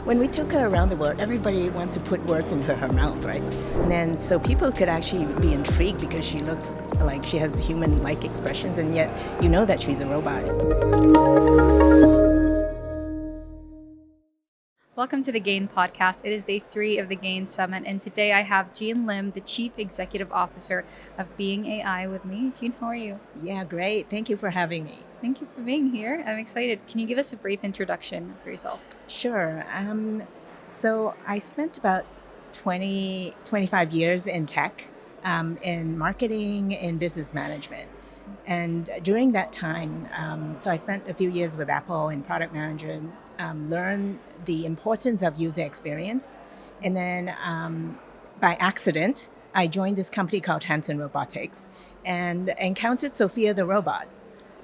when we took her around the world, everybody wants to put words in her mouth, right? And then so people could actually be intrigued because she looks like she has human-like expressions, and yet you know that she's a robot. Welcome to the GAIN podcast. It is day 3 of the GAIN Summit, and today I have Jean Lim, the Chief Executive Officer of Being AI, with me. Jean, how are you? Yeah, great. Thank you for having me. Thank you for being here. I'm excited. Can you give us a brief introduction for yourself? Sure. So I spent about 25 years in tech, in marketing and business management. And during that time, so I spent a few years with Apple in product management, learned the importance of user experience. And then by accident, I joined this company called Hanson Robotics and encountered Sophia the robot.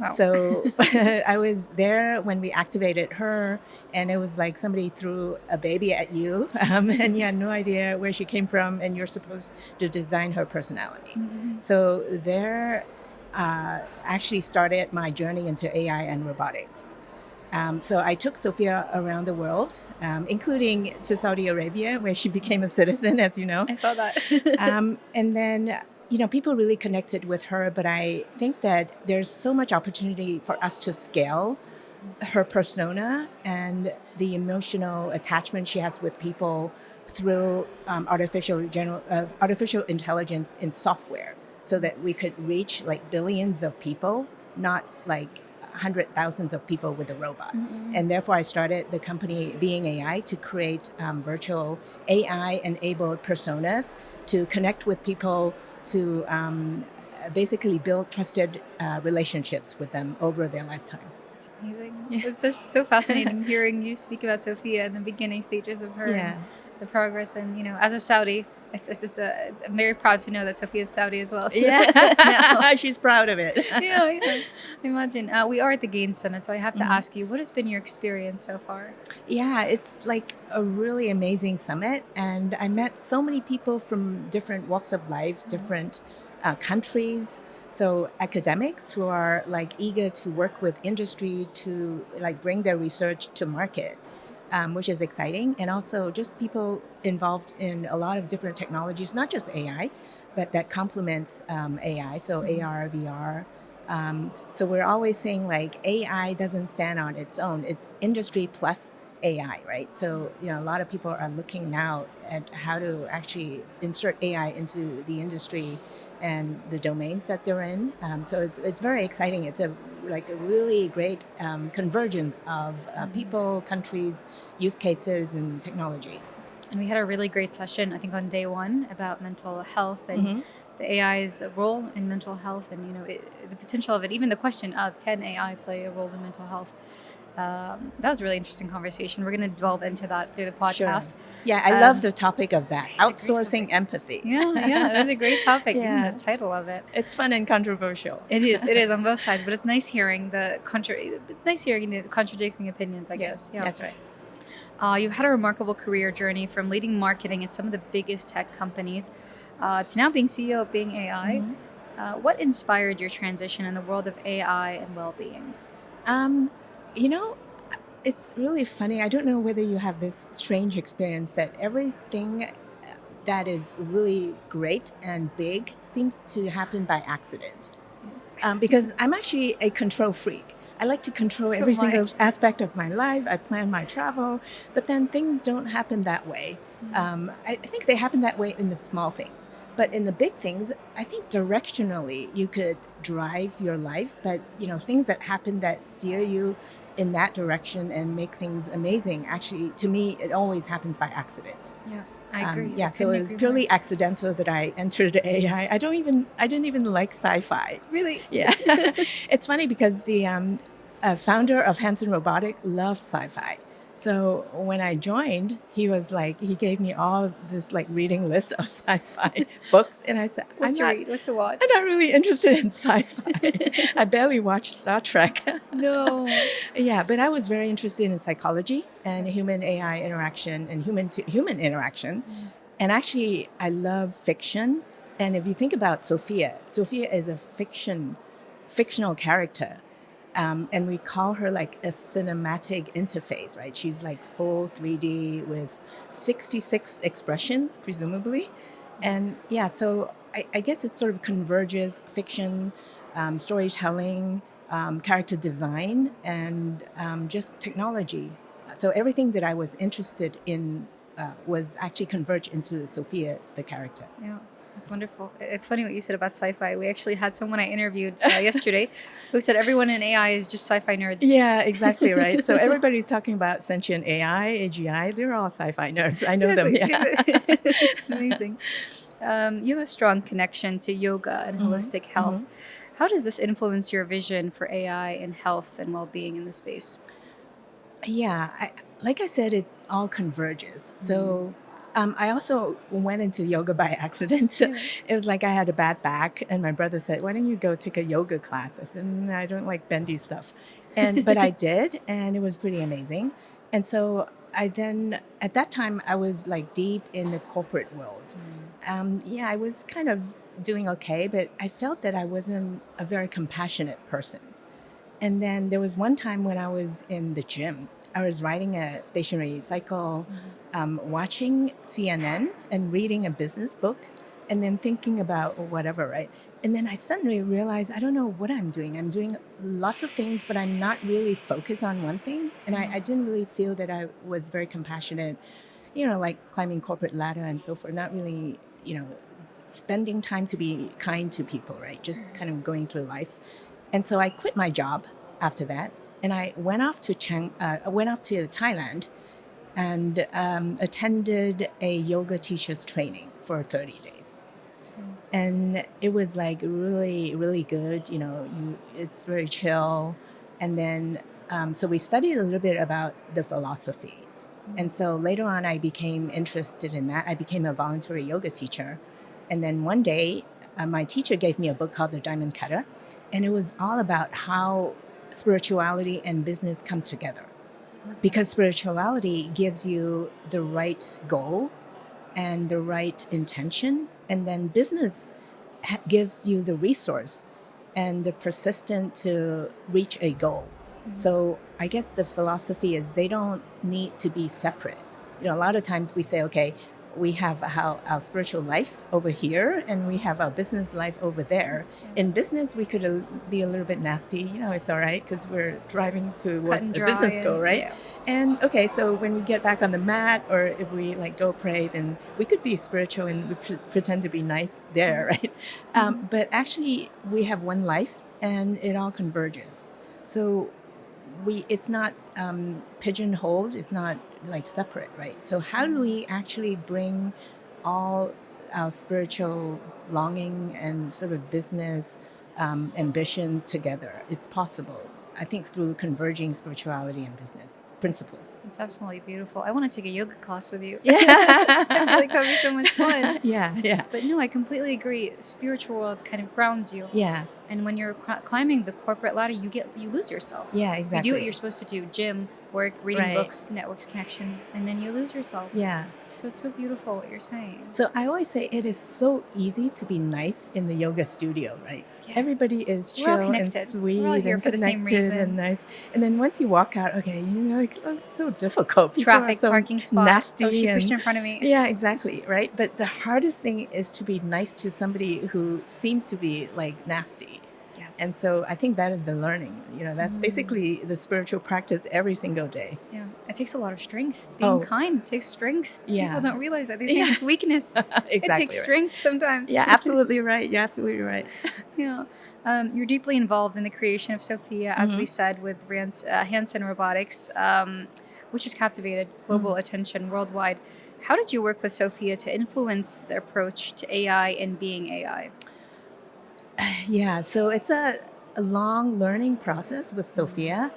Wow. So I was there when we activated her, and it was like somebody threw a baby at you, and you had no idea where she came from, and you're supposed to design her personality. Mm-hmm. So there actually started my journey into AI and robotics. So I took Sophia around the world, including to Saudi Arabia, where she became a citizen, as you know. I saw that. And then people really connected with her, but I think that there's so much opportunity for us to scale her persona and the emotional attachment she has with people through artificial intelligence in software, so that we could reach like billions of people, not like hundred thousands of people with a robot. Mm-hmm. And therefore I started the company Being AI to create virtual AI-enabled personas to connect with people, to basically build trusted relationships with them over their lifetime. That's amazing. Yeah. It's so fascinating hearing you speak about Sophia in the beginning stages of her and the progress. And, as a Saudi, I'm very proud to know that Sophia is Saudi as well. So yeah, she's proud of it. yeah. Imagine. We are at the GAIN Summit, so I have to ask you, what has been your experience so far? Yeah, it's like a really amazing summit, and I met so many people from different walks of life, different countries. So academics who are like eager to work with industry to like bring their research to market. Which is exciting, and also just people involved in a lot of different technologies, not just AI, but that complements AI, so AR, VR. So we're always saying like AI doesn't stand on its own, it's industry plus AI, right? So a lot of people are looking now at how to actually insert AI into the industry and the domains that they're in. So it's very exciting. It's a really great convergence of people, countries, use cases, and technologies. And we had a really great session, I think, on day 1 about mental health and the AI's role in mental health, and the potential of it. Even the question of, can AI play a role in mental health? That was a really interesting conversation. We're going to delve into that through the podcast. Sure. Yeah, I love the topic of that, outsourcing empathy. Yeah, it was a great topic. Yeah. Even the title of it. It's fun and controversial. It is on both sides, but it's nice hearing the contradicting opinions, I guess. Yeah, that's right. You've had a remarkable career journey from leading marketing at some of the biggest tech companies to now being CEO of Being AI. What inspired your transition in the world of AI and well-being? It's really funny. I don't know whether you have this strange experience that everything that is really great and big seems to happen by accident. Because I'm actually a control freak. I like to control every single aspect of my life. I plan my travel, but then things don't happen that way. I think they happen that way in the small things. But in the big things, I think directionally you could drive your life, but things that happen that steer you in that direction and make things amazing, actually, to me, it always happens by accident. Yeah, I agree. So it was purely accidental that I entered AI. I didn't even like sci-fi. Really? Yeah. It's funny because the founder of Hanson Robotics loved sci-fi. So when I joined, he gave me all this like reading list of sci-fi books, and I said, "What to read? What to watch?" I'm not really interested in sci-fi. I barely watch Star Trek. No. Yeah, but I was very interested in psychology and human AI interaction and human to human interaction, and actually I love fiction. And if you think about Sophia is a fictional character. And we call her like a cinematic interface, right? She's like full 3D with 66 expressions, presumably. And yeah, so I guess it sort of converges fiction, storytelling, character design, and just technology. So everything that I was interested in was actually converged into Sophia, the character. Yeah, that's wonderful. It's funny what you said about sci-fi. We actually had someone I interviewed yesterday who said everyone in AI is just sci-fi nerds. Yeah, exactly right. So everybody's talking about sentient AI, AGI. They're all sci-fi nerds. I know them. Yeah. It's amazing. You have a strong connection to yoga and holistic health. How does this influence your vision for AI and health and well-being in the space? Yeah, like I said, it all converges. So I also went into yoga by accident. Yeah. It was like I had a bad back, and my brother said, "Why don't you go take a yoga class?" I said, I don't like bendy stuff," but I did, and it was pretty amazing. And so I then at that time I was like deep in the corporate world. Yeah, I was kind of doing okay, but I felt that I wasn't a very compassionate person. And then there was one time when I was in the gym. I was riding a stationary cycle, watching CNN and reading a business book, and then thinking about whatever, right? And then I suddenly realized I don't know what I'm doing. I'm doing lots of things, but I'm not really focused on one thing. And I didn't really feel that I was very compassionate, like climbing corporate ladder and so forth, not really, spending time to be kind to people, right? Just kind of going through life. And so I quit my job after that, and I went off to Thailand and attended a yoga teacher's training for 30 days. And it was like really, really good. It's very chill. And then, so we studied a little bit about the philosophy. And so later on, I became interested in that. I became a voluntary yoga teacher. And then one day, my teacher gave me a book called The Diamond Cutter. And it was all about how spirituality and business come together. Because spirituality gives you the right goal and the right intention. And then business gives you the resource and the persistent to reach a goal. So I guess the philosophy is they don't need to be separate. A lot of times we say, okay, we have our spiritual life over here and we have our business life over there. In business, we could be a little bit nasty. It's all right because we're driving towards a business goal, right? Yeah. And okay, so when we get back on the mat or if we like go pray, then we could be spiritual and we pretend to be nice there, right? But actually, we have one life and it all converges. So it's not pigeonholed, it's not like separate, right? So how do we actually bring all our spiritual longing and sort of business ambitions together? It's possible, I think, through converging spirituality and business principles. It's absolutely beautiful. I want to take a yoga class with you. Yeah. I feel like that would be so much fun. Yeah. But no, I completely agree. Spiritual world kind of grounds you. Yeah. And when you're climbing the corporate ladder, you lose yourself. Yeah, exactly. You do what you're supposed to do: gym, work, reading Right. books, networks, connection, and then you lose yourself. Yeah. So it's so beautiful what you're saying. So I always say it is so easy to be nice in the yoga studio, right? Yeah. Everybody is We're all chill and connected. sweet We're all here and for the same connected reason. and nice. And then once you walk out, okay, you're like, oh, it's so difficult. People Traffic, are so parking spot. nasty. Oh, she pushed and- in front of me. Yeah, exactly, right? But the hardest thing is to be nice to somebody who seems to be like nasty. Yes. And so I think that is the learning. That's basically the spiritual practice every single day. Yeah, it takes a lot of strength. Being kind takes strength. Yeah. People don't realize that. They think it's weakness. Exactly. It takes strength sometimes. Yeah, absolutely right. You're absolutely right. Yeah. You're deeply involved in the creation of Sophia, as we said, with Hansen Robotics, which has captivated global attention worldwide. How did you work with Sophia to influence the approach to AI and being AI? Yeah, so it's a long learning process with Sophia.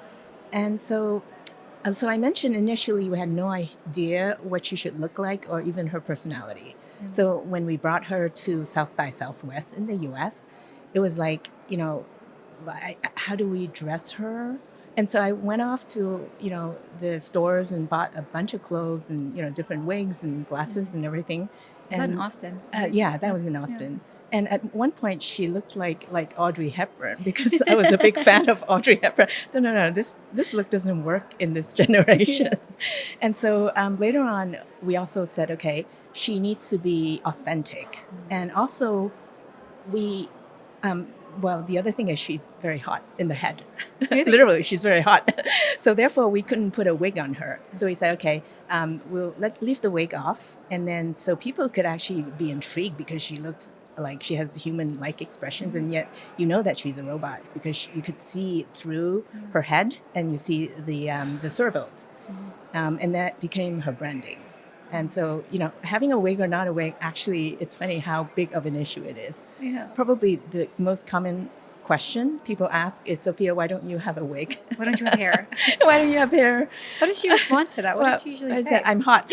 And so I mentioned initially we had no idea what she should look like or even her personality. So when we brought her to South by Southwest in the US, it was like, how do we dress her? And so I went off to, the stores and bought a bunch of clothes and, different wigs and glasses and everything. Is that in Austin? Yeah, that was in Austin. And at one point, she looked like Audrey Hepburn because I was a big fan of Audrey Hepburn. So no, this look doesn't work in this generation. Yeah. And so later on, we also said, okay, she needs to be authentic, and also we. Well, the other thing is she's very hot in the head. Really? Literally, she's very hot. So therefore, we couldn't put a wig on her. So we said, okay, we'll leave the wig off, and then so people could actually be intrigued because she looks like she has human-like expressions, and yet you know that she's a robot because you could see through her head, and you see the servos, and that became her branding. And so, having a wig or not a wig, actually, it's funny how big of an issue it is. Yeah. Probably the most common question people ask is, Sophia, why don't you have a wig? Why don't you have hair? Why don't you have hair? How does she respond to that? What does she usually I say? said, I'm hot.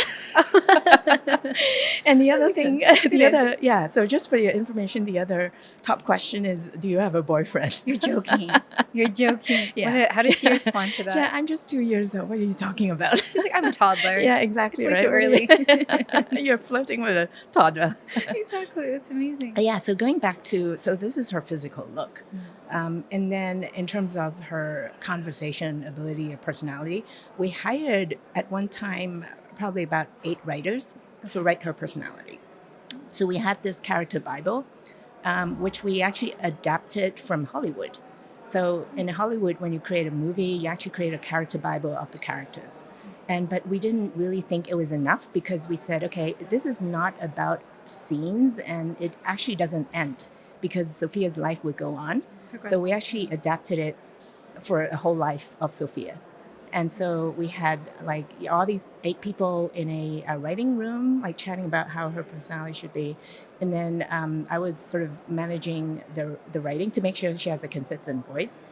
And the other makes thing, sense. so just for your information, the other top question is, do you have a boyfriend? You're joking. You're joking. Yeah. How does she respond to that? Yeah, I'm just 2 years old. What are you talking about? She's like, I'm a toddler. Yeah, exactly. It's way right? too early. You're flirting with a toddler. Exactly. It's amazing. Yeah, so going back to, so this is her physical look. And then in terms of her conversation ability or personality, we hired at one time probably about 8 writers to write her personality. So we had this character Bible, which we actually adapted from Hollywood. So in Hollywood, when you create a movie, you actually create a character Bible of the characters. But we didn't really think it was enough because we said, okay, this is not about scenes, and it actually doesn't end because Sophia's life would go on. So we actually adapted it for a whole life of Sophia. And so we had like all these 8 people in a writing room, like chatting about how her personality should be. And then I was sort of managing the writing to make sure she has a consistent voice.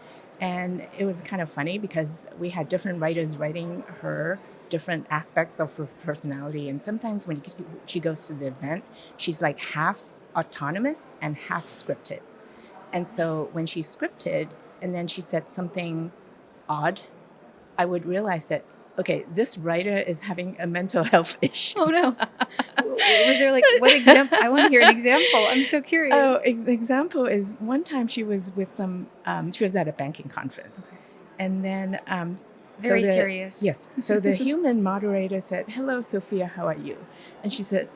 And it was kind of funny because we had different writers writing her different aspects of her personality. And sometimes when she goes to the event, she's like half autonomous and half scripted. And so when she scripted and then she said something odd, I would realize that, okay, this writer is having a mental health issue. Oh, no. Was there like, what example? I want to hear an example. I'm so curious. Oh, example is one time she was with she was at a banking conference. And then... Very serious. Yes. So the human moderator said, hello, Sophia, how are you? And she said,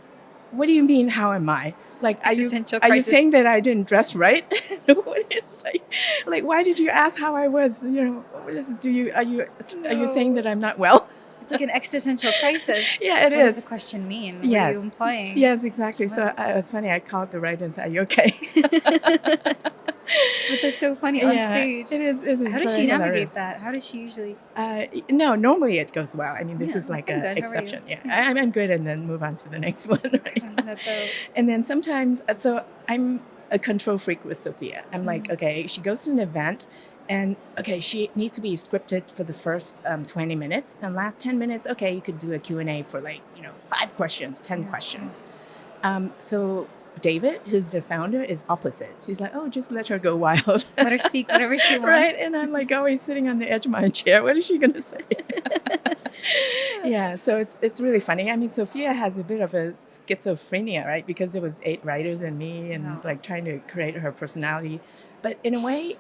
what do you mean, how am I? Like, are you saying that I didn't dress right? It's like, why did you ask how I was? Are you saying that I'm not well? It's like an existential crisis. Yeah, it is. What does the question mean? What are you implying? Yes, exactly. Wow. So it was funny. I called the writer and said, are you okay? But that's so funny on stage. It is. How does she navigate that? How does she usually? No, normally it goes well. I mean, this is like an exception. Yeah, I'm good, and then move on to the next one. Right? I love that though. And then sometimes, so I'm a control freak with Sophia. I'm like, okay, she goes to an event, and okay, she needs to be scripted for the first 20 minutes, and last 10 minutes, okay, you could do a Q&A for 5 questions, 10 questions. So David, who's the founder, is opposite. She's like, oh, just let her go wild. Let her speak whatever she wants. Right? And I'm like always sitting on the edge of my chair. What is she going to say? Yeah, so it's really funny. I mean, Sophia has a bit of a schizophrenia, right? Because there was 8 writers and me and like trying to create her personality. But in a way,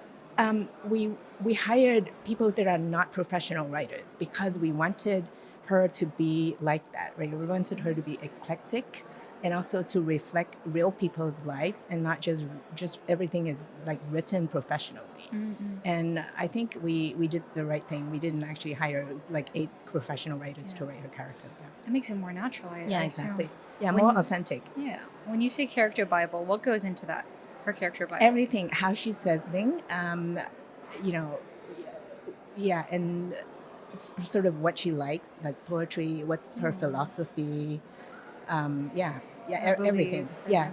we hired people that are not professional writers because we wanted her to be like that, right? We wanted her to be eclectic, and also to reflect real people's lives and not just everything is like written professionally. Mm-hmm. And I think we did the right thing. We didn't actually hire like 8 professional writers to write her character. It makes it more natural. Exactly. Yeah, more authentic. Yeah. When you say character Bible, what goes into that? Her character Bible? Everything, how she says things, and sort of what she likes, like poetry, what's her philosophy, everything.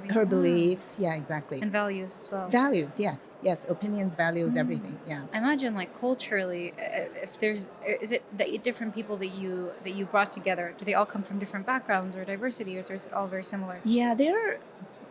Her beliefs. Yeah, exactly. And values as well. Values, yes, opinions, values, everything. Yeah. I imagine, like culturally, is it the 8 different people that you brought together? Do they all come from different backgrounds or diversity, or is it all very similar? Yeah, they're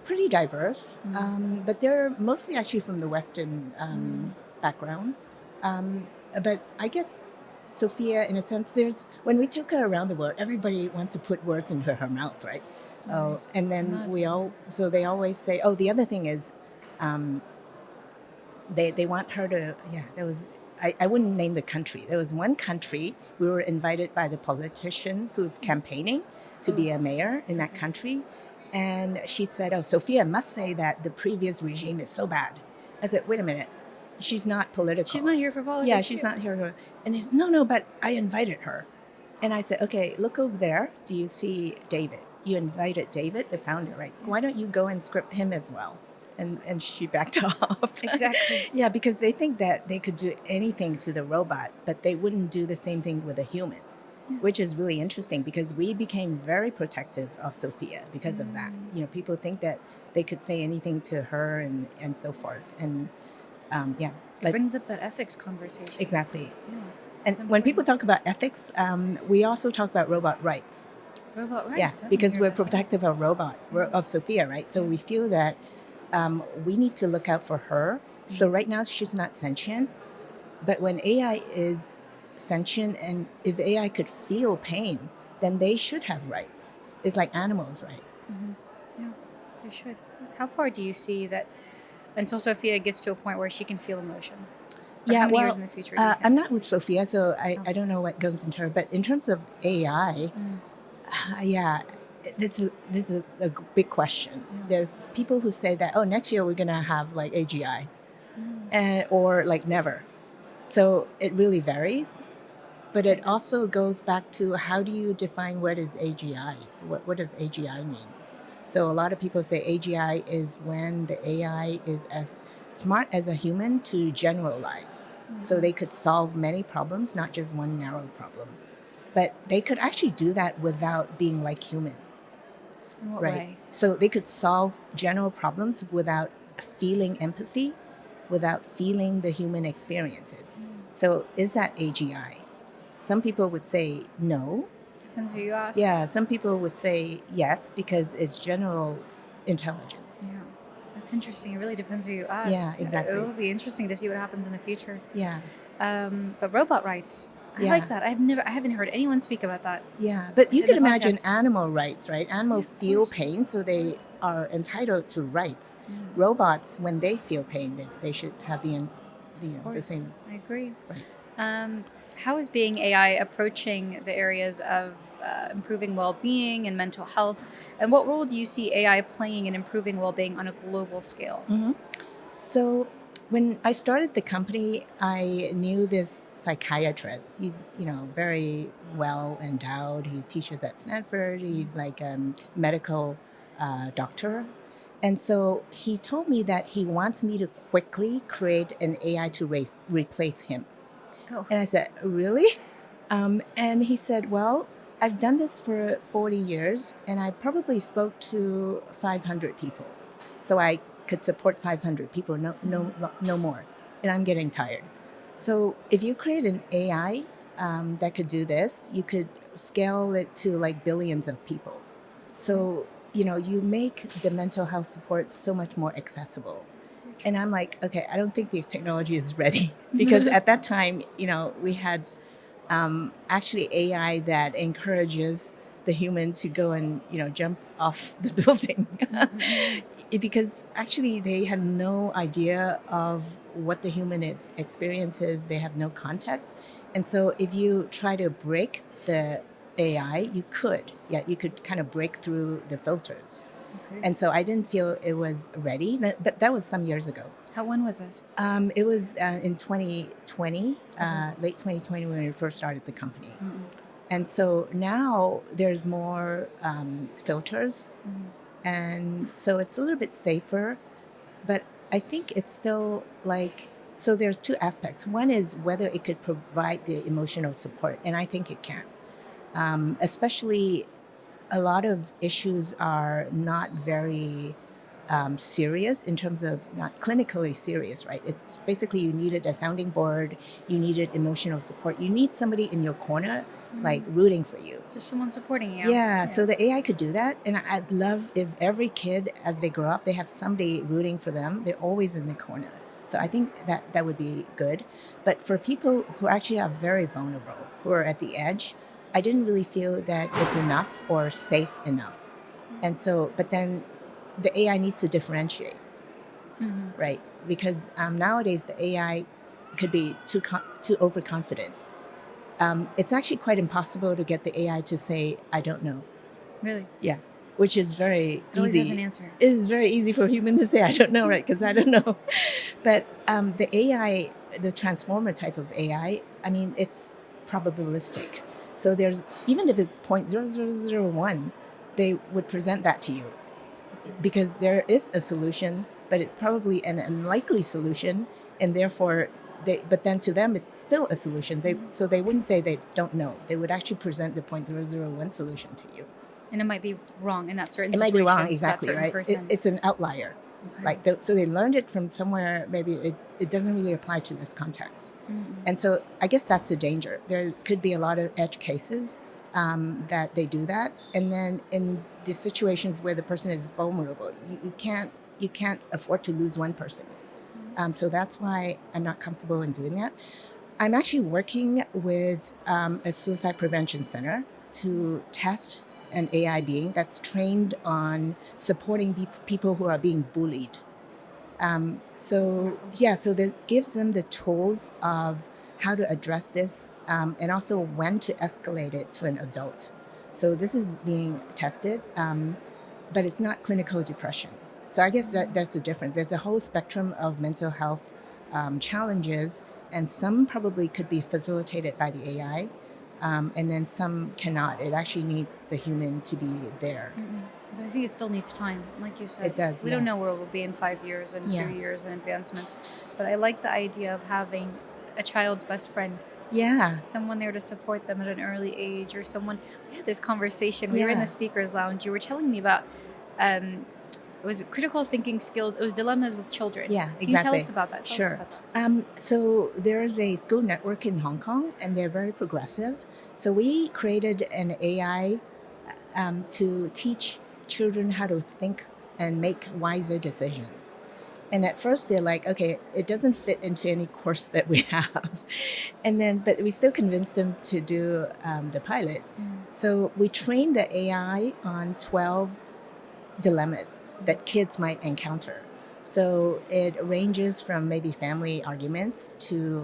pretty diverse, but they're mostly actually from the Western background. But I guess Sophia, in a sense, when we took her around the world, everybody wants to put words into her mouth, right? Oh, Right. and then Imagine. so they always say, oh, the other thing is, um, they want her to, yeah, there was, I wouldn't name the country. There was one country, we were invited by the politician who's campaigning to Oh, be a mayor in that okay. country. And she said, oh, Sophia must say that the previous regime is so bad. I said, wait a minute. She's not She's political. not here for Yeah, politics. she's Yeah. not here. And he's, no, but I invited her. And I said, okay, look over there. Do you see David? You invited David, the founder, right? Yeah. Why don't you go and script him as well? And she backed off. Exactly. Yeah, because they think that they could do anything to the robot, but they wouldn't do the same thing with a human, Yeah. which is really interesting because we became very protective of Sophia because of that. Mm. You know, people think that they could say anything to her and so forth. And yeah, It like brings up that ethics conversation. exactly. Yeah. And It's when people important. talk about ethics, we also talk about robot rights. Robot Yeah, rights. I didn't because hear we're that. protective of Yeah. of Sophia, right? So Yeah. we feel that we need to look out for her. So right now she's not sentient, but when AI is sentient and if AI could feel pain, then they should have rights. It's like animals, right? Yeah, they should. How far do you see that until Sophia gets to a point where she can feel emotion? Or Yeah, how many years well, in the future do you think? I'm not with Sophia, so Oh. I don't know what goes into her. But in terms of AI, Mm. yeah, this is a big question. Yeah. There's people who say that, oh, next year we're going to have like AGI Mm. or like never. So it really varies. But It it does. also goes back to how do you define what is AGI? What does AGI mean? So a lot of people say AGI is when the AI is as smart as a human to generalize. So they could solve many problems, not just one narrow problem. But they could actually do that without being like human, In what right? way? So they could solve general problems without feeling empathy, without feeling the human experiences. So is that AGI? Some people would say no. Depends who you ask. Yeah, some people would say yes because it's general intelligence. Yeah. That's interesting. It really depends who you ask. Yeah, exactly. It'll be interesting to see what happens in the future. Yeah, But robot rights. I Yeah. like that. I haven't heard anyone speak about that. yeah. But you In could the imagine podcast. animal rights, right? Animals Yeah, of feel course. pain, so they course. are entitled to rights. Mm. Robots, when they feel pain, they should have the Of course. same I agree. rights. How is being AI approaching the areas of improving well-being and mental health? And what role do you see AI playing in improving well-being on a global scale? Mm-hmm. So when I started the company, I knew this psychiatrist. He's, very well endowed. He teaches at Stanford. He's like a medical doctor. And so he told me that he wants me to quickly create an AI to replace him. Oh, And I said, really? And he said, well, I've done this for 40 years and I probably spoke to 500 people. So I could support 500 people, no more. And I'm getting tired. So if you create an AI that could do this, you could scale it to like billions of people. So, you make the mental health support so much more accessible. And I'm like, okay, I don't think the technology is ready because at that time, we had actually AI that encourages the human to go and jump off the building because actually they had no idea of what the human experiences. They have no context, and so if you try to break the AI, you could kind of break through the filters. okay. And so I didn't feel it was ready, but that was some years ago. When was this? It was in 2020, late 2020 when we first started the company. And so now there's more filters. And so it's a little bit safer, but I think it's still so there's two aspects. One is whether it could provide the emotional support, and I think it can. Especially a lot of issues are not very serious in terms of not clinically serious, right? It's basically you needed a sounding board, you needed emotional support, you need somebody in your corner, like rooting for you. It's just someone supporting you. Yeah, so the AI could do that. And I'd love if every kid, as they grow up, they have somebody rooting for them. They're always in the corner. So I think that would be good. But for people who actually are very vulnerable, who are at the edge, I didn't really feel that it's enough or safe enough. And so, but then the AI needs to differentiate, right? Because nowadays the AI could be too overconfident. It's actually quite impossible to get the AI to say, I don't know. Really? Yeah, which is very It always has an easy. answer. It is very easy for a human to say, I don't know, right? Because I don't know. But the AI, the transformer type of AI, I mean, it's probabilistic. So there's, even if it's 0.0001, they would present that to you because there is a solution, but it's probably an unlikely solution, and therefore but then to them it's still a solution. So they wouldn't say they don't know. They would actually present the 0.001 solution to you. And it might be wrong in that certain It situation. might be wrong, to exactly, that certain right? person. It's an outlier. Okay. So they learned it from somewhere, maybe it doesn't really apply to this context. And so I guess that's a danger. There could be a lot of edge cases that they do that. And then in the situations where the person is vulnerable, you can't afford to lose one person. So that's why I'm not comfortable in doing that. I'm actually working with a suicide prevention center to test an AI being that's trained on supporting people who are being bullied. So that gives them the tools of how to address this and also when to escalate it to an adult. So this is being tested, but it's not clinical depression. So I guess that's the difference. There's a whole spectrum of mental health challenges, and some probably could be facilitated by the AI, and then some cannot. It actually needs the human to be there. But I think it still needs time, like you said. It does. We don't know where we'll be in 5 years and 2 years and advancements. But I like the idea of having a child's best friend. Yeah. Someone there to support them at an early age, or someone. We had this conversation. We were in the speakers lounge. You were telling me about it was critical thinking skills. It was dilemmas with children. Yeah, exactly. Can you tell us about that? Sure. So there's a school network in Hong Kong, and they're very progressive. So we created an AI to teach children how to think and make wiser decisions. And at first they're like, okay, it doesn't fit into any course that we have. But we still convinced them to do the pilot. So we trained the AI on 12 dilemmas that kids might encounter. So it ranges from maybe family arguments to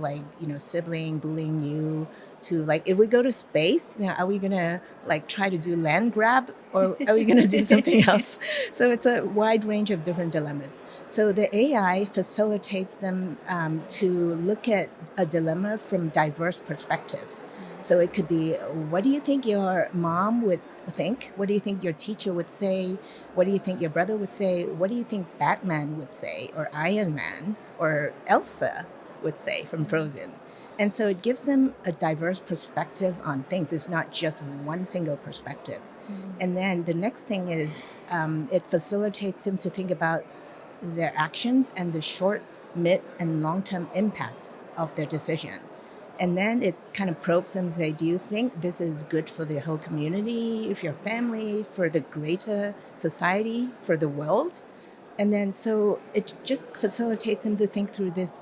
sibling bullying you, to if we go to space, are we gonna try to do land grab, or are we gonna do something else? So it's a wide range of different dilemmas. So the AI facilitates them to look at a dilemma from diverse perspective. So it could be, what do you think your mom would think? What do you think your teacher would say? What do you think your brother would say? What do you think Batman would say, or Iron Man, or Elsa would say from Frozen? And so it gives them a diverse perspective on things. It's not just one single perspective. And then the next thing is it facilitates them to think about their actions and the short, mid, and long-term impact of their decision. And then it kind of probes them and say, do you think this is good for the whole community, for your family, for the greater society, for the world? And then so it just facilitates them to think through this,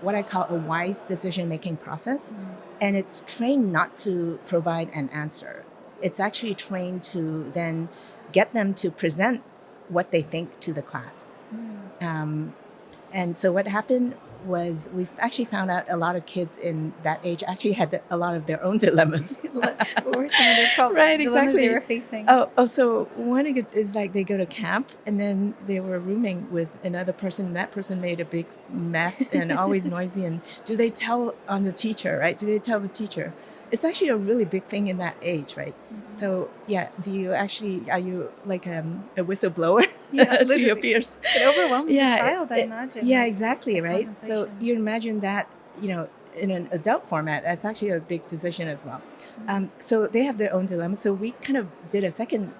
what I call a wise decision-making process. And it's trained not to provide an answer. It's actually trained to then get them to present what they think to the class. And so what happened was we've actually found out a lot of kids in that age actually had a lot of their own dilemmas. What were some of their problems? Right, dilemmas exactly. they were facing? So one is they go to camp and then they were rooming with another person. That person made a big mess and always noisy. And do they tell on the teacher, right? Do they tell the teacher? It's actually a really big thing in that age, right? So yeah, are you like a whistleblower to your peers? It overwhelms the child, I imagine. Yeah, exactly, right? So contemplation. you imagine that, in an adult format, that's actually a big decision as well. So they have their own dilemma. So we kind of did a second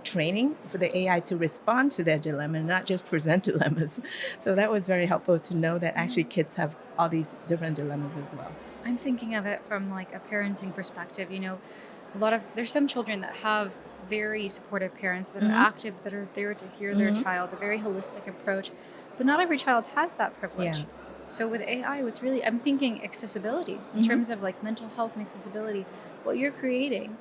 training for the AI to respond to their dilemma, not just present dilemmas. So that was very helpful to know that actually kids have all these different dilemmas as well. I'm thinking of it from a parenting perspective. There's some children that have very supportive parents that are active, that are there to hear their child, a very holistic approach. But not every child has that privilege. Yeah. So with AI, I'm thinking accessibility in terms of mental health and accessibility. What you're creating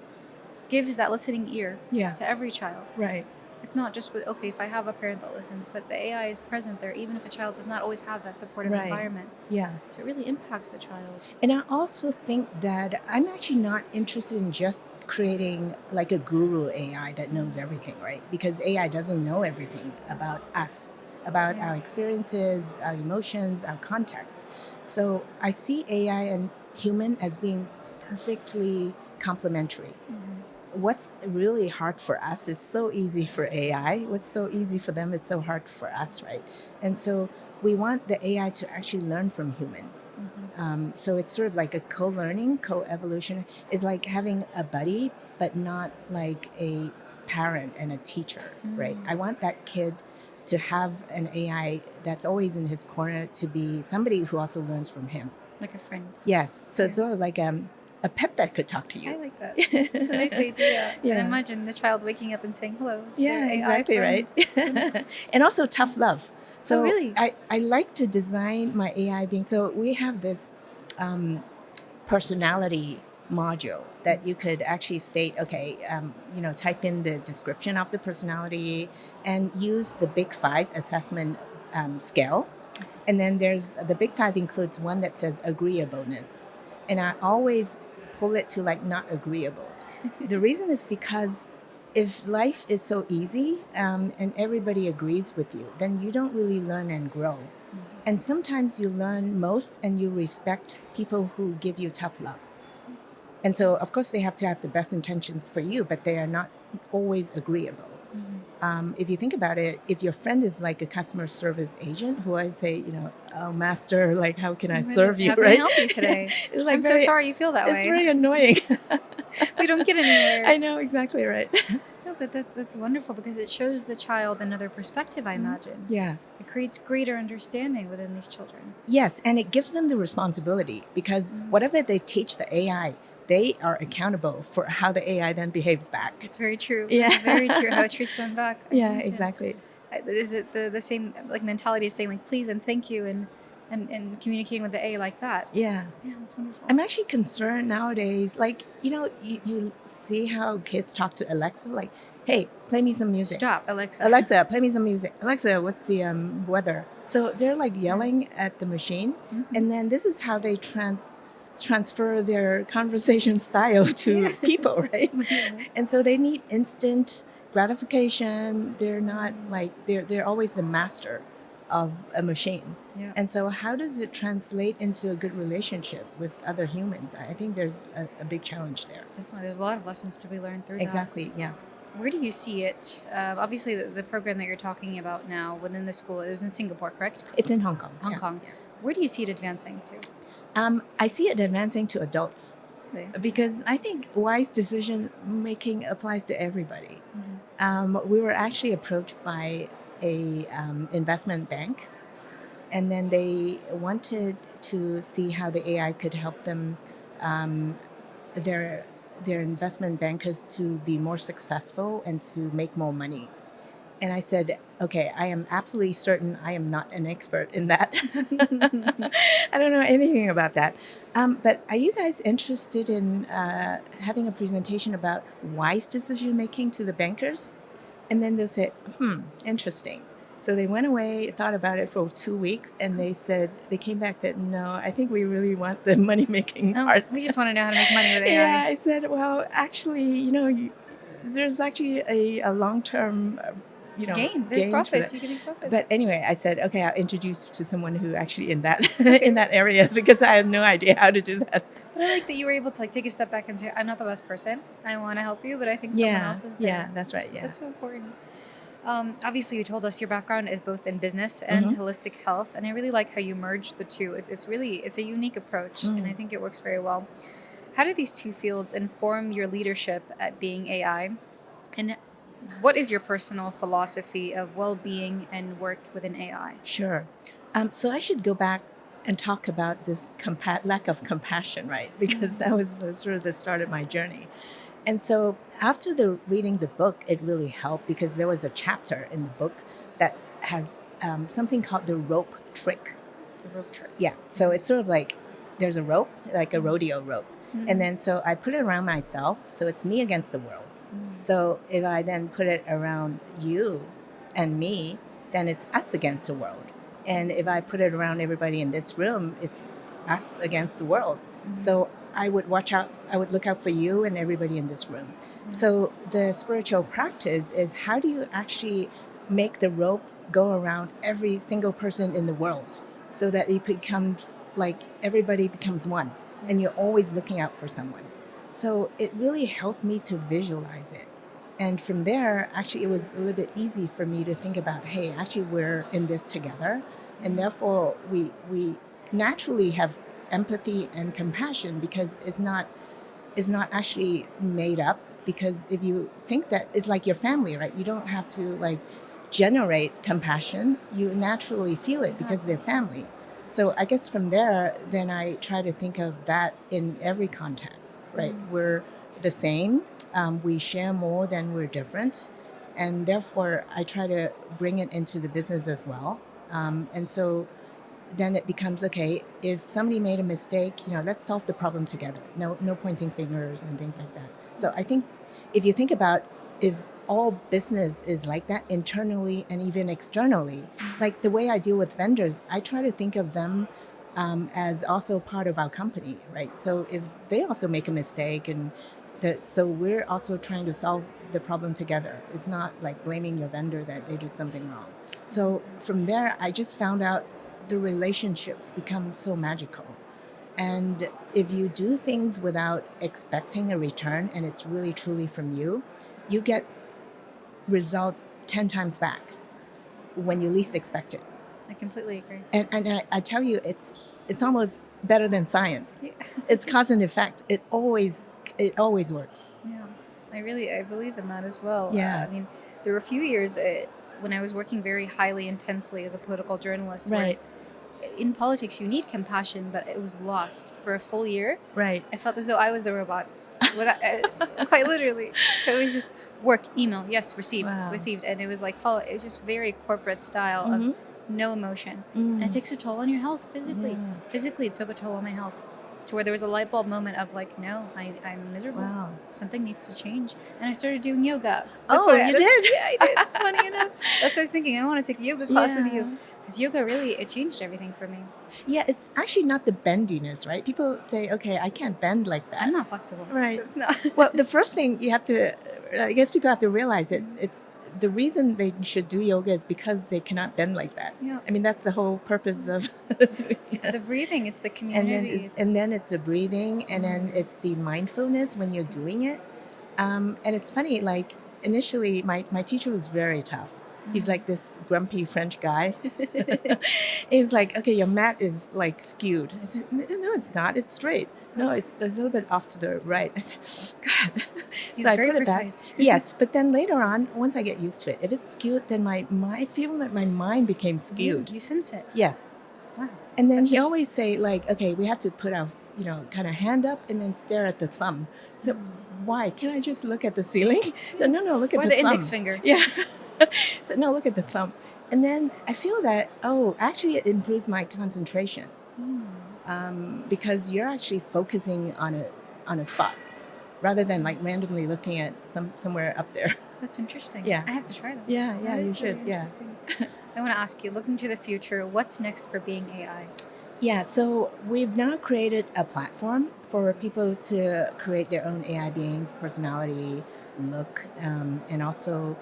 gives that listening ear Yeah. to every child. Right. It's not just with, okay, if I have a parent that listens, but the AI is present there, even if a child does not always have that supportive Right. environment. Yeah. So it really impacts the child. And I also think that I'm actually not interested in just creating like a guru AI that knows everything, right? Because AI doesn't know everything about us, about Yeah. our experiences, our emotions, our context. So I see AI and human as being perfectly complementary. What's really hard for us is so easy for AI. What's so easy for them, it's so hard for us, right? And so we want the AI to actually learn from human. So it's sort of like a co-learning, co-evolution. It's like having a buddy, but not like a parent and a teacher, right? I want that kid to have an AI that's always in his corner, to be somebody who also learns from him. Like a friend. Yes. So it's Yeah. sort of like a pet that could talk to you. I like that. It's a nice idea. Yeah. And imagine the child waking up and saying hello to Yeah, their AI exactly, friend. right? And also tough love. So really? I like to design my AI being, so we have this personality module that you could actually state, okay, type in the description of the personality and use the Big Five assessment scale. And then there's the Big Five includes one that says agreeableness. And I always pull it to like not agreeable. The reason is because if life is so easy and everybody agrees with you, then you don't really learn and grow. And sometimes you learn most and you respect people who give you tough love. And so, of course, they have to have the best intentions for you, but they are not always agreeable. If you think about it, if your friend is like a customer service agent who I say, oh, master, like, how can I serve you, How can right? I help you today? It's like I'm so sorry you feel that way. It's very annoying. We don't get anywhere. I know, exactly right. No, but that's wonderful because it shows the child another perspective, I imagine. Yeah. It creates greater understanding within these children. Yes, and it gives them the responsibility because whatever they teach the AI, they are accountable for how the AI then behaves back. It's very true. Yeah. It's very true how it treats them back. I Yeah, imagine. exactly. Is it the same like mentality as saying like please and thank you and communicating with the AI like that? Yeah. Yeah, that's wonderful. I'm actually concerned nowadays, like, you see how kids talk to Alexa, like, hey, play me some music. Stop, Alexa. Alexa, play me some music. Alexa, what's the weather? So they're like yelling at the machine, and then this is how they transfer their conversation style to people, right? And so they need instant gratification. They're not like they're always the master of a machine. Yeah. And so how does it translate into a good relationship with other humans? I think there's a big challenge there. Definitely. There's a lot of lessons to be learned through Exactly, yeah. Where do you see it? Obviously, the program that you're talking about now within the school, it was in Singapore, correct? It's in Hong Kong. Hong Kong. Where do you see it advancing to? I see it advancing to adults. Really? Because I think wise decision making applies to everybody. We were actually approached by a investment bank, and then they wanted to see how the AI could help them, their investment bankers, to be more successful and to make more money. And I said, okay, I am absolutely certain I am not an expert in that. I don't know anything about that. But are you guys interested in having a presentation about wise decision making to the bankers? And then they'll say, interesting. So they went away, thought about it for 2 weeks, and they came back, said, no, I think we really want the money making part. We just want to know how to make money with AI. Yeah, I said, well, actually, there's actually a long-term gain. There's profits. You can make profits. But anyway, I said, okay, I'll introduce you to someone who actually in that in that area, because I have no idea how to do that. But I like that you were able to take a step back and say, I'm not the best person. I want to help you, but I think someone else is there. Yeah, that's right. Yeah, that's so important. Obviously, you told us your background is both in business and holistic health, and I really like how you merge the two. It's a unique approach, and I think it works very well. How do these two fields inform your leadership at Being AI, and what is your personal philosophy of well-being and work within AI? Sure. So I should go back and talk about this lack of compassion, right? Because that was sort of the start of my journey. And so after reading the book, it really helped, because there was a chapter in the book that has something called the rope trick. The rope trick. Yeah. So it's sort of like there's a rope, like a rodeo rope. And then so I put it around myself. So it's me against the world. So if I then put it around you and me, then it's us against the world. And if I put it around everybody in this room, it's us against the world. So I would look out for you and everybody in this room. So the spiritual practice is, how do you actually make the rope go around every single person in the world so that it becomes like everybody becomes one and you're always looking out for someone. So it really helped me to visualize it. And from there, actually, it was a little bit easy for me to think about, hey, actually, we're in this together. And therefore, we naturally have empathy and compassion because it's not actually made up. Because if you think that it's like your family, right? You don't have to like generate compassion. You naturally feel it because they're family. So I guess from there, then I try to think of that in every context, right? We're the same. We share more than we're different. And therefore, I try to bring it into the business as well. And so then it becomes, okay, if somebody made a mistake, let's solve the problem together. No pointing fingers and things like that. So I think if you think about, if all business is like that internally and even externally, like the way I deal with vendors, I try to think of them as also part of our company, right? So if they also make a mistake so we're also trying to solve the problem together. It's not like blaming your vendor that they did something wrong. So from there, I just found out the relationships become so magical. And if you do things without expecting a return and it's really truly from you, you get results 10 times back when you least expect it. I completely agree. And I tell you, it's almost better than science. Yeah. It's cause and effect. It always works. Yeah, I believe in that as well. Yeah. I mean, there were a few years when I was working very highly intensely as a political journalist. Right. Where in politics, you need compassion, but it was lost for a full year. Right. I felt as though I was the robot, quite literally. So it was just work, email, yes, received, and it was like it was just very corporate style of no emotion, and it takes a toll on your health physically. Yeah. Physically, it took a toll on my health, to where there was a light bulb moment of like, no, I'm miserable. Wow. Something needs to change, and I started doing yoga. You did? Yeah, I did. Funny enough, that's what I was thinking. I want to take a yoga class with you, because yoga really it changed everything for me. Yeah, it's actually not the bendiness, right? People say, okay, I can't bend like that. I'm not flexible, right? So it's not. Well, the first thing you have to, I guess people have to realize it's the reason they should do yoga is because they cannot bend like that. Yeah. I mean, that's the whole purpose of doing It's the breathing, it's the community. And then it's the breathing, and then it's the mindfulness when you're doing it. And it's funny, like initially my teacher was very tough. He's like this grumpy French guy. He's like, okay, your mat is like skewed. I said, no, it's not. It's straight. No, it's a little bit off to the right. I said, God. He's so I very put it back. precise. Yes, but then later on, once I get used to it, if it's skewed, then I feel that my mind became skewed. You sense it. Yes. Wow. And then he always say like, okay, we have to put our, kind of hand up and then stare at the thumb. So why? Can I just look at the ceiling? So no, look at the thumb. Or the index finger. Yeah. So no, look at the thumb. And then I feel that, actually it improves my concentration. Because you're actually focusing on a spot rather than like randomly looking at somewhere up there. That's interesting. Yeah. I have to try that. Yeah, you should. Really Yeah. I want to ask you, looking to the future, what's next for Being AI? Yeah, so we've now created a platform for people to create their own AI beings, personality, look, and also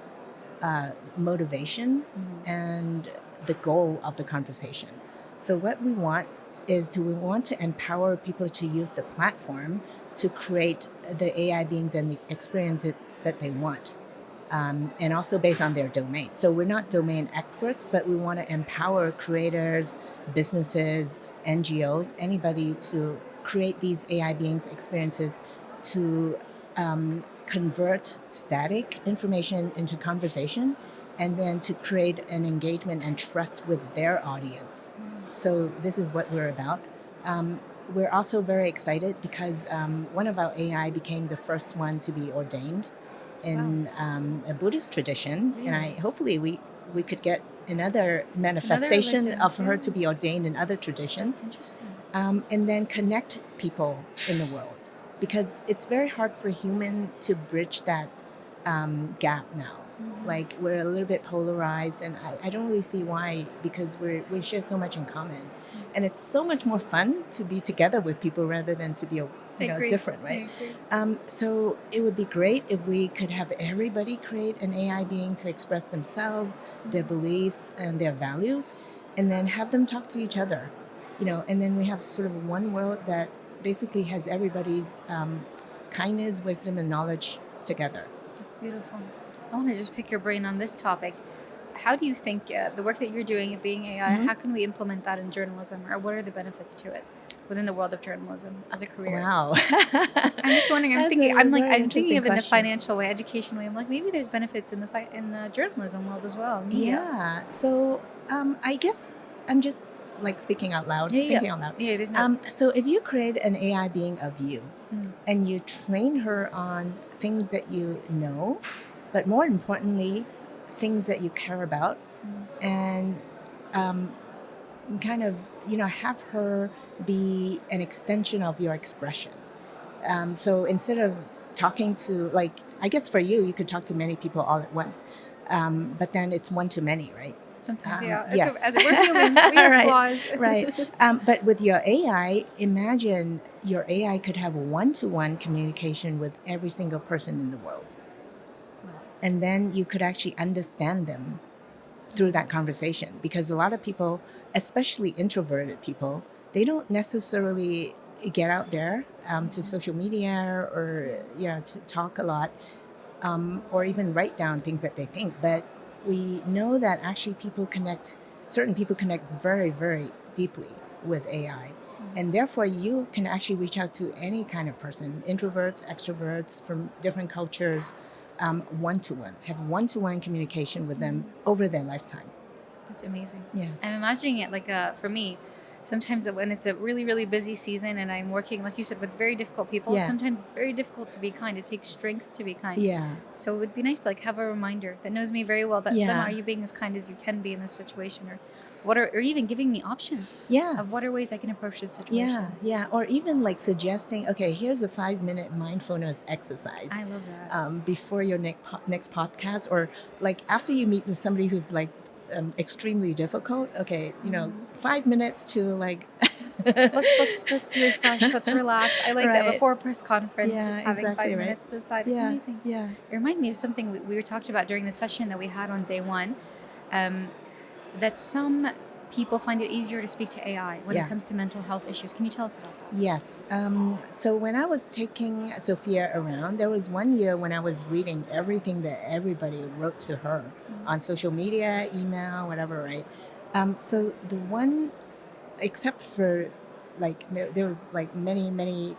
motivation and the goal of the conversation. So what we want to empower people to use the platform to create the AI beings and the experiences that they want. And also based on their domain. So we're not domain experts, but we want to empower creators, businesses, NGOs, anybody to create these AI beings experiences to convert static information into conversation, and then to create an engagement and trust with their audience. So this is what we're about. We're also very excited because one of our AI became the first one to be ordained in a Buddhist tradition, Really? and hopefully we could get another manifestation religion, of her to be ordained in other traditions. That's interesting. And then connect people in the world. because it's very hard for human to bridge that gap now. Like we're a little bit polarized, and I don't really see why, because we share so much in common, and it's so much more fun to be together with people rather than to be different, right? So it would be great if we could have everybody create an AI being to express themselves, their beliefs, and their values, and then have them talk to each other, and then we have sort of one world that basically has everybody's kindness, wisdom, and knowledge together. That's beautiful. I want to just pick your brain on this topic. How do you think the work that you're doing at being AI, how can we implement that in journalism, or what are the benefits to it within the world of journalism as a career? Wow. I'm just wondering. I'm thinking of it in a financial way, education way. I'm like, maybe there's benefits in the journalism world as well. Media. Yeah. So I guess I'm just like speaking out loud, thinking out loud. Yeah. There's no. So if you create an AI being of you, and you train her on things that you know, but more importantly, things that you care about, and kind of have her be an extension of your expression. So instead of talking to, like, I guess for you could talk to many people all at once, but then it's one too many, right? Sometimes, yeah. Yes. As we're humans, we have flaws. Right. But with your AI, imagine your AI could have one-to-one communication with every single person in the world. Wow. And then you could actually understand them through that conversation. Because a lot of people, especially introverted people, they don't necessarily get out there to social media or to talk a lot, or even write down things that they think. But we know that actually certain people connect very, very deeply with AI. And therefore, you can actually reach out to any kind of person, introverts, extroverts from different cultures, one-to-one, have one-to-one communication with them over their lifetime. That's amazing. Yeah. I'm imagining it like for me, sometimes when it's a really, really busy season and I'm working, like you said, with very difficult people, sometimes it's very difficult to be kind. It takes strength to be kind. Yeah. So it would be nice to have a reminder that knows me very well that are you being as kind as you can be in this situation, or even giving me options of what are ways I can approach this situation. Yeah. Or even like suggesting, okay, here's a 5-minute mindfulness exercise. I love that. Before your next podcast, or like after you meet with somebody who's like extremely difficult. Okay, 5 minutes to like let's refresh, let's relax. I like that before a press conference, just having exactly 5 minutes to the side. It's amazing. Yeah. It reminded me of something we were talked about during the session that we had on day one, that some people find it easier to speak to AI when it comes to mental health issues. Can you tell us about that? Yes. So when I was taking Sophia around, there was one year when I was reading everything that everybody wrote to her on social media, email, whatever, right? So the one, except for like, there was like many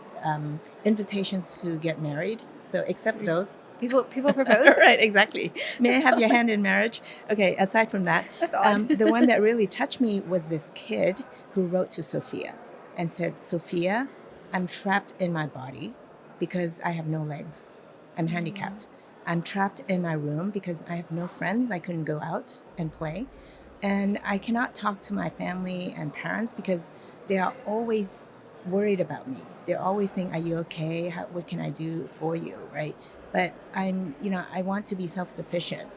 invitations to get married. So except those. People proposed? Right, exactly. May I have your hand in marriage? Okay, aside from that. That's odd. The one that really touched me was this kid who wrote to Sophia and said, Sophia, I'm trapped in my body because I have no legs. I'm handicapped. I'm trapped in my room because I have no friends. I couldn't go out and play. And I cannot talk to my family and parents because they are always worried about me. They're always saying, are you okay? What can I do for you, right? But I want to be self-sufficient.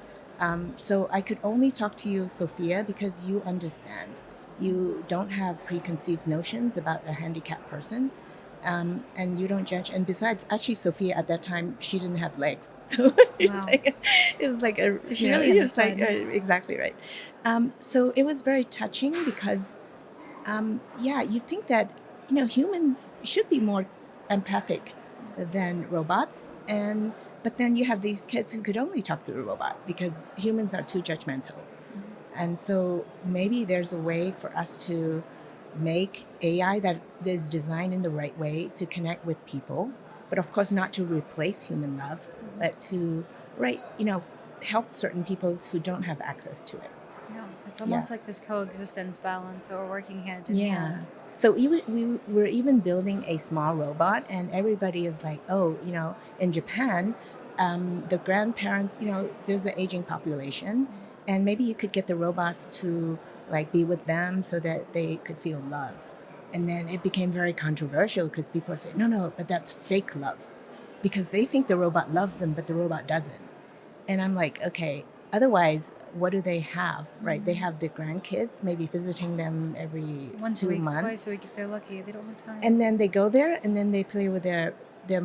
So I could only talk to you, Sophia, because you understand. You don't have preconceived notions about a handicapped person. And you don't judge. And besides, actually, Sophia at that time, she didn't have legs. So it was like so she really understood. Exactly right. So it was very touching because, you think that, humans should be more empathic than robots. But then you have these kids who could only talk to the robot because humans are too judgmental. And so maybe there's a way for us to make AI that is designed in the right way to connect with people, but of course not to replace human love, but to help certain people who don't have access to it. Yeah, it's almost like this coexistence balance that we're working hand in hand. So we were even building a small robot, and everybody is like, oh, in Japan, the grandparents, there's an aging population, and maybe you could get the robots to like be with them so that they could feel love. And then it became very controversial because people are saying, no, but that's fake love. Because they think the robot loves them, but the robot doesn't. And I'm like, okay, otherwise, what do they have, right? They have their grandkids, maybe visiting them every Once a 2 week, months. twice a week if they're lucky. They don't have time. And then they go there and then they play with their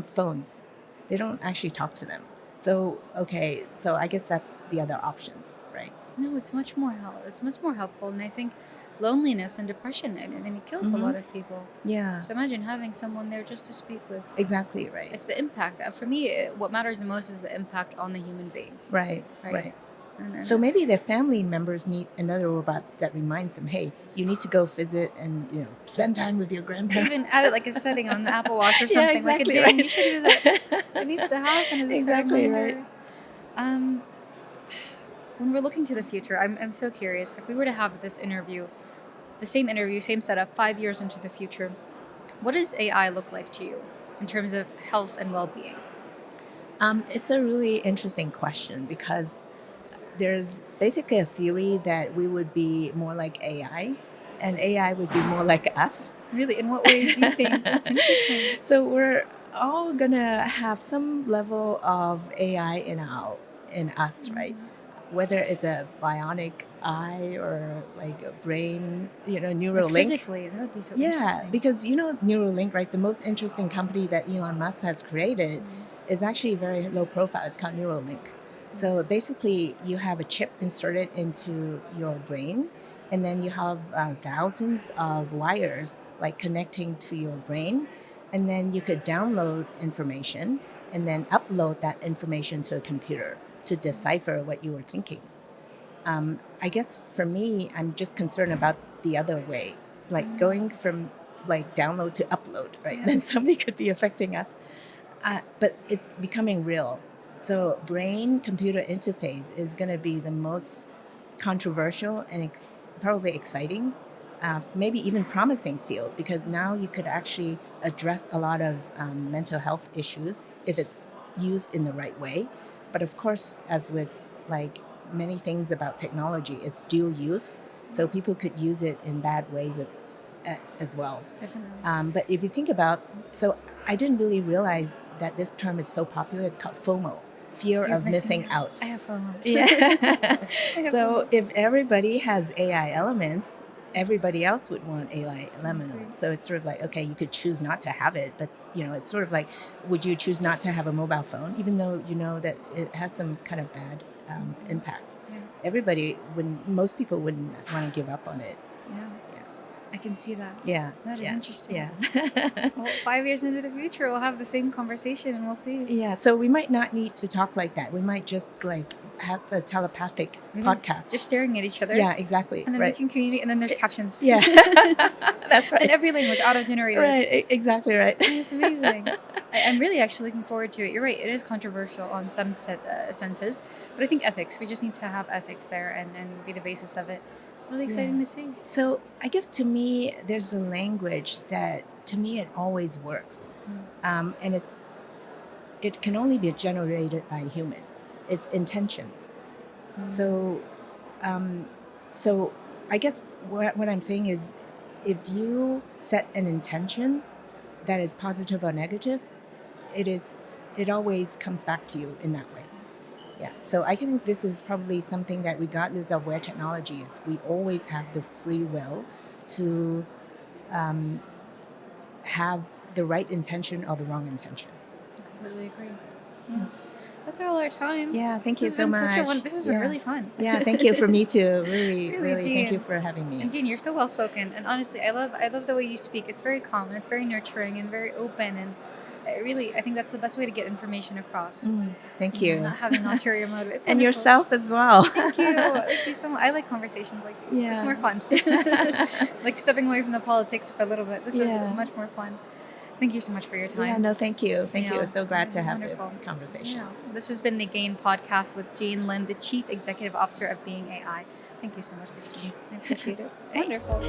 phones. They don't actually talk to them. So, okay, so I guess that's the other option, right? No, it's much more helpful, and I think loneliness and depression. I mean, it kills a lot of people. Yeah, So imagine having someone there just to speak with. exactly, right. It's the impact. For me, what matters the most is the impact on the human being. Right. And So maybe their family members need another robot that reminds them, hey, you need to go visit and, spend time with your grandparents. even add it like a setting on the Apple Watch or Yeah, something, like a exactly, day. right. You should do that. It needs to happen as a Exactly, reminder. right. When we're looking to the future, I'm so curious. If we were to have this interview, the same interview, same setup, 5 years into the future, what does AI look like to you in terms of health and well-being? It's a really interesting question because there's basically a theory that we would be more like AI and AI would be more like us. Really, in what ways do you think? That's interesting. So we're all gonna have some level of AI in us, right? Whether it's a bionic eye or like a brain, Like Neuralink. physically, that would be so Yeah, interesting. because Neuralink, right? The most interesting company that Elon Musk has created is actually very low profile. It's called Neuralink. So basically, you have a chip inserted into your brain, and then you have thousands of wires like connecting to your brain, and then you could download information and then upload that information to a computer to decipher what you were thinking. I guess for me, I'm just concerned about the other way, like going from like download to upload, right? Yeah. Then somebody could be affecting us. But it's becoming real. So brain-computer interface is going to be the most controversial and probably exciting, maybe even promising field because now you could actually address a lot of mental health issues if it's used in the right way. But of course, as with like many things about technology, it's dual use. So people could use it in bad ways as well. Definitely. But if you think about, so I didn't really realize that this term is so popular. It's called FOMO, fear You're of missing out. I have FOMO. Yeah. I have So FOMO. if everybody has AI elements, everybody else would want AI elements. So it's sort of like, okay, you could choose not to have it, but it's sort of like, would you choose not to have a mobile phone, even though you know that it has some kind of bad impacts? Yeah. Most people wouldn't want to give up on it. Yeah. I can see that. Yeah. That is interesting. Yeah. Well, 5 years into the future, we'll have the same conversation and we'll see. Yeah. So we might not need to talk like that. We might just like have a telepathic podcast. Just staring at each other. Yeah, exactly. And then we can communicate, and then there's captions. Yeah. That's right. In every language, auto-generated. Right. Exactly right. It's amazing. I'm really actually looking forward to it. You're right. It is controversial on some senses, but I think ethics. We just need to have ethics there and be the basis of it. Really exciting to see. So I guess to me, there's a language that to me it always works, and it can only be generated by a human. It's intention. So I guess what I'm saying is, if you set an intention that is positive or negative, it always comes back to you in that way. Yeah. So I think this is probably something that regardless of where technology is, we always have the free will to have the right intention or the wrong intention. I completely agree. Yeah. That's all our time. Yeah. Thank you so much. This has been really fun. Yeah. Thank you for me too. Really, Really, thank Jean. you for having me. And Jean, you're so well spoken, and honestly, I love the way you speak. It's very calm and it's very nurturing and very open, and I think that's the best way to get information across. Thank you. Not having an ulterior motive. It's And wonderful. yourself as well. Thank you. Thank you so much. I like conversations like these. Yeah. It's more fun. Like stepping away from the politics for a little bit. This is much more fun. Thank you so much for your time. Yeah, no, thank you. Thank you. Yeah, So glad this to is have wonderful. this conversation. Yeah. This has been the Gain Podcast with Jean Lim, the Chief Executive Officer of Being AI. Thank you so much, Jean. I appreciate it. Wonderful.